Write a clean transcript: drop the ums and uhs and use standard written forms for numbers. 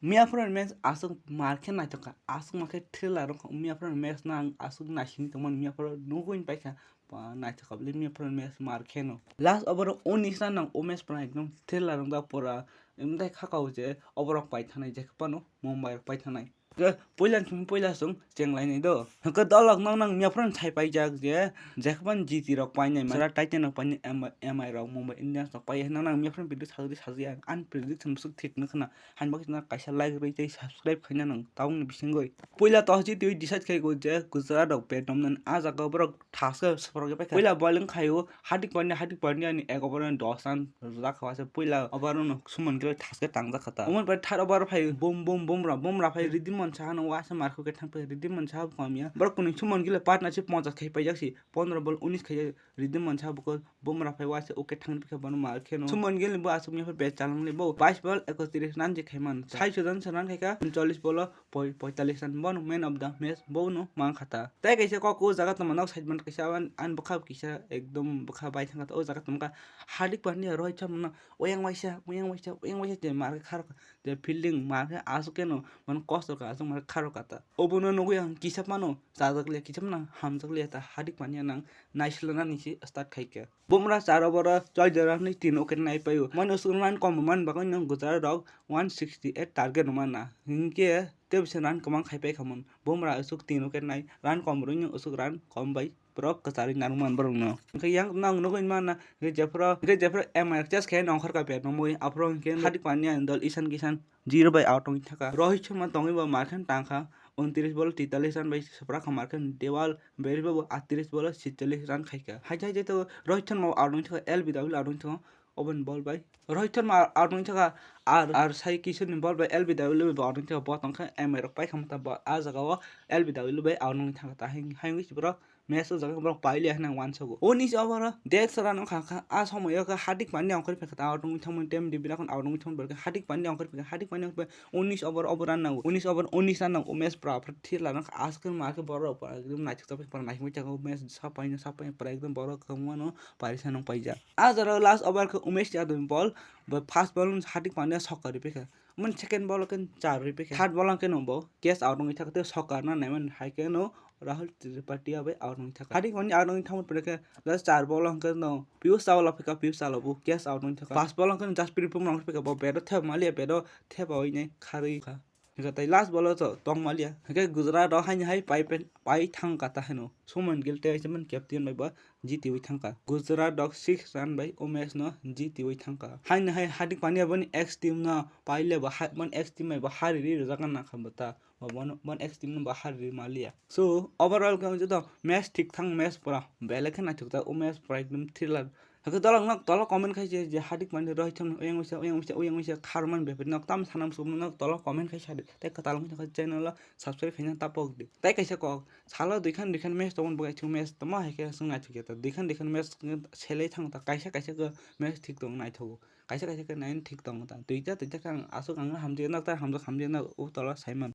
मियाफोर match आसुक मारखे नायथ'खा आसुक माखे thriller मियाफोर match ना आसुक नासिनि तमन मियाफोर नुगुइन पाइसा नायथ'खाबले मियाफोर मैच मारखे no लास्ट ओवर 19 रान ओ मैच पर एकदम थ्रिलार दा पूरा एमदाय खाकाव जे ओवर पाइथानाय जे खपानो मुंबई पाइथानाय पहिला सुं चेंलायनाय दो हक दलक नंग मियाफोर छाइ पाइजाक जे जेखपन जीती रक पाइनाय मारा टाइटन रक पाइनाय एमआई रक मुंबई इंडियंस रक पाइ नंग मियाफोर बिदि साजिया आन प्रेडिक्शन सुक ठीक नखना हानबक ना कैसा लाइक रही सब्सक्राइब खैना नंग ताउन बिसिंगै पहिला टस जिति डिसाइड खैगो जे गुजरात रक पेटमन आज गबर थासक सफरक पाइ पहिला बॉलिंग खायो हार्दिक पांड्या नि एक ओवर 10 रन राखवासे पहिला ओवर न सुमन गिल थासक टांग खता उमन पर थार ओवर फाइ बुमरा फाइ रिदिम मनसा न वासे मार्को के थांग रिदिम मनसा कमिया बर कुनि सुमन गिल पार्टनरशिप 50 खै पाइजाksi 15 बॉल 19 खै रिदिम मनसा बको बुमरा फाइ वासे ओके थांग पिख बन मारखे न सुमन गिल बो आसुम यहाँ बेच चालंगले बो 22 बॉल 31 रन जे खैमान 6 रन खैका 40 बॉल 45 रन बन मैन ऑफ द मैच बो न मांग खाता तै कैसे को जगह त मनक साइड मन कैसा आन बखा किसा एकदम बखा बाइ थांगा ओ जगह तमका हार्दिक पांड्या रोहित शर्मा ओयंग वैसा जे मार खार जे फील्डिंग मार आसु के न मन कस्ट का आसु मार खारो काता ओबुन नगु yang किसा मानो जाजकले किसा ना हमजकले ता हार्दिक पांड्या नंग नाइसलना निसी स्टार्ट खैके बुमरा 4 ओवर 14 रन नि 3 विकेट नाइ पायो मन उसुरमान कम मन बक न गुजरात रक 168 टारगेट माना इनके ते बिसे रन कमां खाइपाइ खमन बुमरा उसुक 3 विकेट नाइ रन कम रुइन उसुक रन कम बाइ प्रक कचारी नारुमान बरंग न yang nang नगु माना जेफर एमआर चेस खे नखर का पेट नमoi अफ्रो के हार्दिक पांड्या दल ईशान किसान 0 बाइ आउट होई थाका रोहित शर्मा तंगै बा मारखन टांखा 29 बॉल 43 रन बाइ सपरा खमारखन देवाल बेरिबो 38 बॉल 46 रन खैका हाइ जे तो रोहित शर्मा आउट होई थाका एलबीडब्ल्यू आउट होई थाका ओवन ball by Rohit Sharma out होई थाका R Sai Kishan ball by LBW out होई थाका बतंख एमआर पाइ खमता आ जगह एलबीडब्ल्यू बाइ आउट होई थाका हाइ विच ब्रो मैच जगह ब्रो पाइले हना वानसगो ओनिस ओवर 150 रन खाखा आ समय का हार्दिक पांड्या अंकर फेकता आउट होई थामन टेम डिबिना खन आउट होई थामन बरके हार्दिक पांड्या अंकर 19 ओवर रन नांगो 19 रन नांगो मैच प्राफर थिर लाना आजकल मार्के बरो एकदम नाइक तब पर नाइक में चाको मैच सापाइन पर एकदम बरो कमनो पारिसा न पाइजा आज लास्ट ओवर के Umesh Yadav ball fast ball Hardik Pandya छक्का रिपेका मन सेकंड बॉल के 4 रिपेका थर्ड बॉल के नो कैच आउट होई थाका छक्का ना नाइमन हाइ के नो राहुल त्रिपाठी अब आउट होई थाका हार्दिक पांड्या आउट होई थामन पर के लास्ट 4 बॉल के नो पीयूष चावला फेका पीयूष चावला कैच आउट होई थाका फास्ट बॉल के जसप्रीत बुमराह फेका बेरो थे मालिया बेरो थे बाइ नै खारै खा गतै लास्ट बॉल तो तंग मालिया के गुजरात हाइ पाइ थांग काता हेनो सुमन गिल ते मन कैप्टन बाइ बा जीती हुई थांका गुजरात डॉग 6 रन बाइ ओ मैच न जीती हुई थांका हाइ हार्दिक पांड्या बन एक्स टीम न पाइले बा मन एक्स टीम में बाहर रि जगन ना खबता मन एक्स टीम न बाहर रि मालिया सो ओवरऑल के तो मैच ठीक थांग मैच पूरा बेले के ना ठुकता ओ मैच पूरा एकदम थ्रिलर हक तल कमेन्ट खाइ जे हार्दिक पांड्या रोहित शर्मा ओयंग वैसा खारमान बेफोर नक ताम सानाम सुम नक तल कमेन्ट खाइ सादे तै कताल थाका चैनल सब्सक्राइब खैना तापक दे तै कैसे क साला दुइखान मैच तमन बगाइ छु मैच तमा हेके संग नाइ थुके त दुइखान मैच छेलै थांग त कैसे के मैच ठीक दं नाइ थगो कैसे के नाइन ठीक दं त दुइटा आसु गांग हमजे न त हमजे न ओ तल साइमन